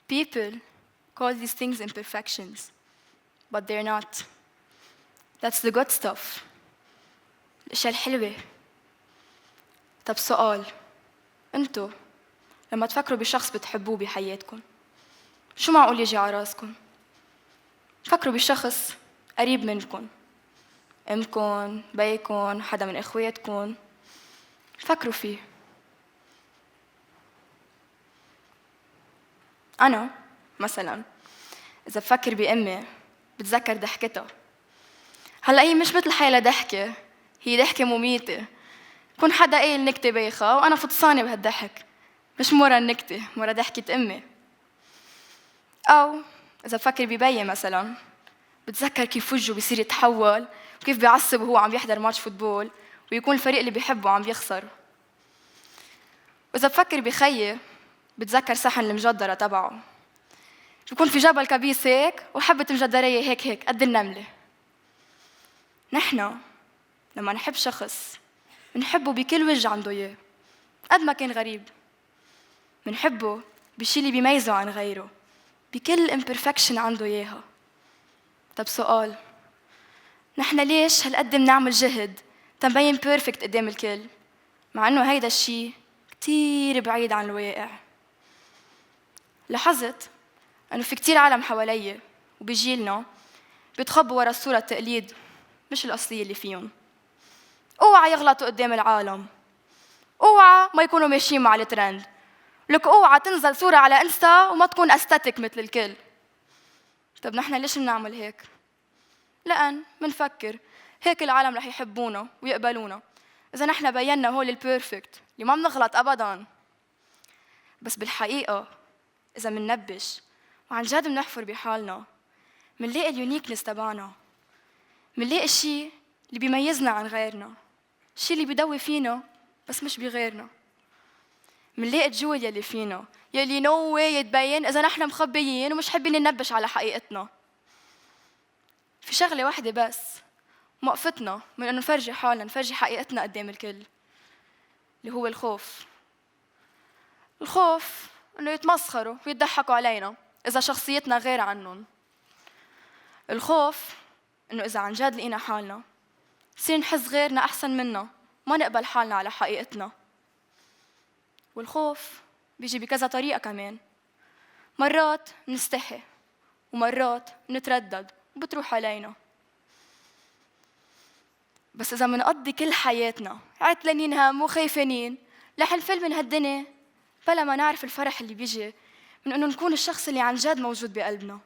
People call these things imperfections, but they're not. That's the good stuff. الأشياء الحلوة. طب سؤال، أنتوا لما تفكروا بشخص بتحبوه بحياتكم، شو معقول يجي على راسكم؟ فكروا بشخص قريب منكم، أمكم، بيكم، حدا من إخواتكم. فكروا فيه. أنا مثلاً إذا بفكر بأمي بتذكر ضحكتها. هلأ هي مش مثل حالة ضحكة، هي ضحكة مميتة. يكون حدا قايل نكتة بايخة وأنا فطسانة بهالضحك، مش مرة النكتة، مرة ضحكة أمي. أو إذا بفكر ببيي مثلاً بتذكر كيف وجهه بيصير يتحول وكيف بيعصب وهو عم يحضر ماتش فوتبول ويكون الفريق اللي بيحبه عم يخسر. وإذا بفكر بخيي بتذكر صحن المجدرة تبعه، بيكون في جبل كبيس هيك وحبة مجدرية هيك قد النملة. نحن لما نحب شخص بنحبه بكل وجه عنده إياه قد ما كان غريب. بنحبه بشي اللي بيميزه عن غيره، بكل imperfection عنده إياها. طب سؤال، نحن ليش هالقد بنعمل جهد تنبين بيرفكت قدام الكل، مع إنه هيدا الشي كتير بعيد عن الواقع؟ لاحظت إنه في كتير عالم حوالي وبجيلنا بيتخبوا ورا الصورة التقليد مش الأصلية اللي فيهم. اوعى يغلطوا قدام العالم، اوعى ما يكونوا ماشيين مع الترند، لك اوعى تنزل صورة على انستا وما تكون أستاتيك مثل الكل. طب نحن ليش بنعمل هيك؟ لأن منفكر هيك العالم رح يحبونا ويقبلونا إذا نحن بينا هول البيرفكت اللي ما بنغلط أبداً. بس بالحقيقة إذا مننبش وعن جد منحفر بحالنا منلاقي اليونيكنس تبعنا، منلاقي الشي اللي بيميزنا عن غيرنا، الشي اللي بيدوي فينا بس مش بغيرنا. منلاقي الجول يلي فينا يلي نو واي يتبين إذا نحن مخبيين ومش حابين ننبش على حقيقتنا. في شغلة واحدة بس موقفتنا من إنه نفرجي حالنا، نفرجي حقيقتنا قدام الكل، اللي هو الخوف. الخوف إنه يتمسخروا ويضحكوا علينا إذا شخصيتنا غير عنهم. الخوف إنه إذا عن جد لقينا حالنا نصير نحس غيرنا أحسن منا، ما نقبل حالنا على حقيقتنا. والخوف بيجي بكذا طريقة كمان، مرات نستحي ومرات نتردد وبتروح علينا. بس إذا منقضي كل حياتنا عتلانين هم وخايفانين رح نفل من هالدنيا بلا ما نعرف الفرح اللي بيجي من إنه نكون الشخص اللي عن جد موجود بقلبنا،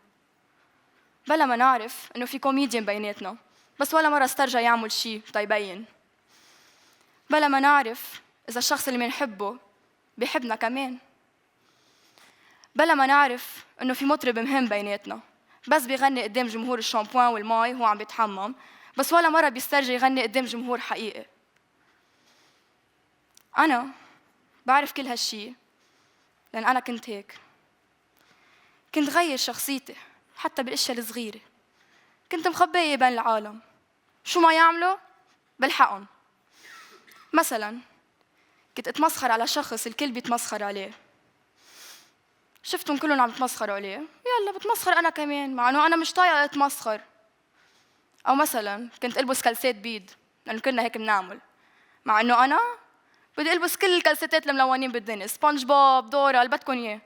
بلا ما نعرف إنه في كوميديان بيناتنا بس ولا مرة استرجع يعمل شي تيبين، بلا ما نعرف إذا الشخص اللي منحبه بيحبنا كمان، بلا ما نعرف إنه في مطرب مهم بيناتنا بس بيغني قدام جمهور الشامبوان والماي وهو عم بيتحمم بس ولا مرة بيسترجع يغني قدام جمهور حقيقي. أنا بعرف كل هالشي لأن أنا كنت هيك. كنت غير شخصيتي حتى بالأشياء الصغيرة، كنت مخبية بين العالم، شو ما يعملوا بلحقهم. مثلاً كنت أتمسخر على شخص الكل بيتمسخر عليه، شفتهم كلهم عم يتمسخروا عليه يلا بتمسخر أنا كمان مع إنه أنا مش طايقة أتمسخر. أو مثلاً كنت ألبس كلسات بيض لأنه كنا هيك بنعمل، مع إنه أنا بدي ألبس كل الكلساتات الملونين بالدنيا، سبونج بوب، دورا، اللي بدكن إياه.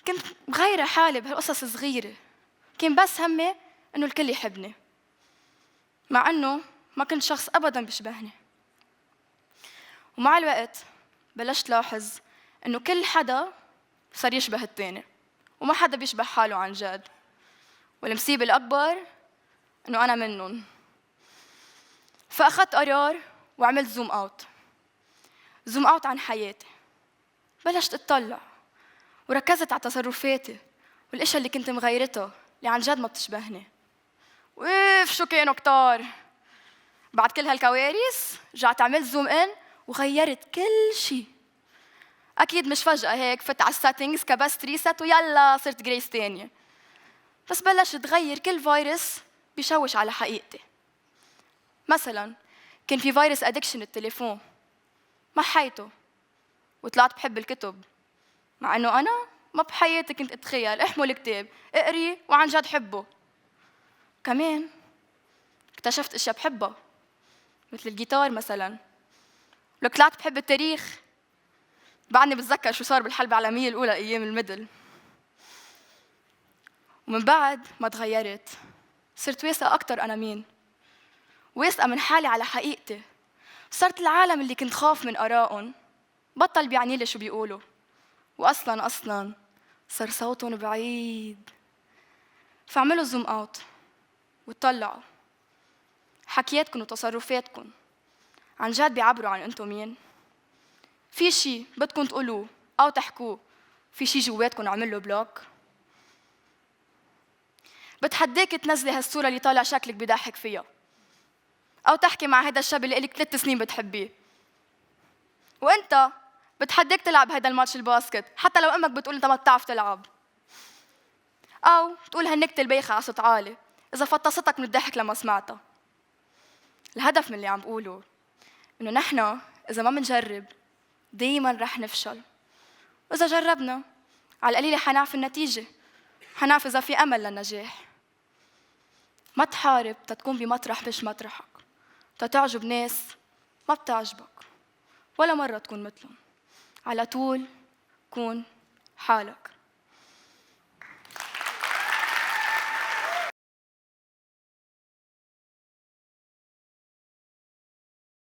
كنت مغيرة حالي بهالقصص صغيرة، كان بس همي إنه الكل يحبني، مع إنه ما كنت شخص أبداً بيشبهني. ومع الوقت بلشت لاحظ إنه كل حدا صار يشبه التاني وما حدا بيشبه حاله عن جد، والمصيبة الأكبر إنه أنا منهم. فأخذت قرار وعملت زوم أوت عن حياتي. بلشت أتطلع وركزت على تصرفاتي والأشياء اللي كنت مغيرتها اللي عن جد ما بتشبهني. وإف شو كانوا كتار. بعد كل هالكوارث رجعت عملت زوم إن وغيرت كل شيء. أكيد مش فجأة هيك فت على السيتنجز كبست ريست ويلا صرت جريس تانية، بس بلشت تغير كل فيروس بيشوش على حقيقتي. مثلاً كان في فيروس أدكشن التليفون، محيته وطلعت بحب الكتب، مع إنه أنا ما بحياتي كنت أتخيل احمل كتاب اقري وعن جد حبه. كمان اكتشفت أشياء بحبها مثل الجيتار مثلاً. لو طلعت بحب التاريخ، بعدني بتذكر شو صار بالحرب العالمية الأولى أيام الميدل. ومن بعد ما تغيرت صرت واثقة أكتر أنا مين، واثقة من حالي على حقيقتي. صرت العالم اللي كنت خاف من آرائهم بطل بيعني لي شو بيقولوا، وأصلاً صار صوتهم بعيد. فاعملوا زوم أوت وتطلعوا حكياتكم وتصرفاتكم عن جد بيعبروا عن أنتم مين. في شي بدكم تقولوه أو تحكوه، في شي جواتكم عمل له بلوك. بتحداك تنزلي هالصورة اللي طالع شكلك بيضحك فيها، أو تحكي مع هيدا الشاب اللي إلك 3 سنين بتحبيه. وأنت بتحداك تلعب هيدا الماتش الباسكت حتى لو أمك بتقول أنت ما بتعرف تلعب، أو تقول هالنكتة البايخة على صوت عالي إذا فطستك من الضحك لما سمعتها. الهدف من اللي عم بقوله إنه نحن إذا ما منجرب دايماً رح نفشل، وإذا جربنا على القليلة حنعرف النتيجة، حنعرف إذا في أمل للنجاح. ما تحارب تتكون بمطرح مش مطرحك، تتعجب ناس ما بتعجبك، ولا مرة تكون مثلهم. على طول كون حالك.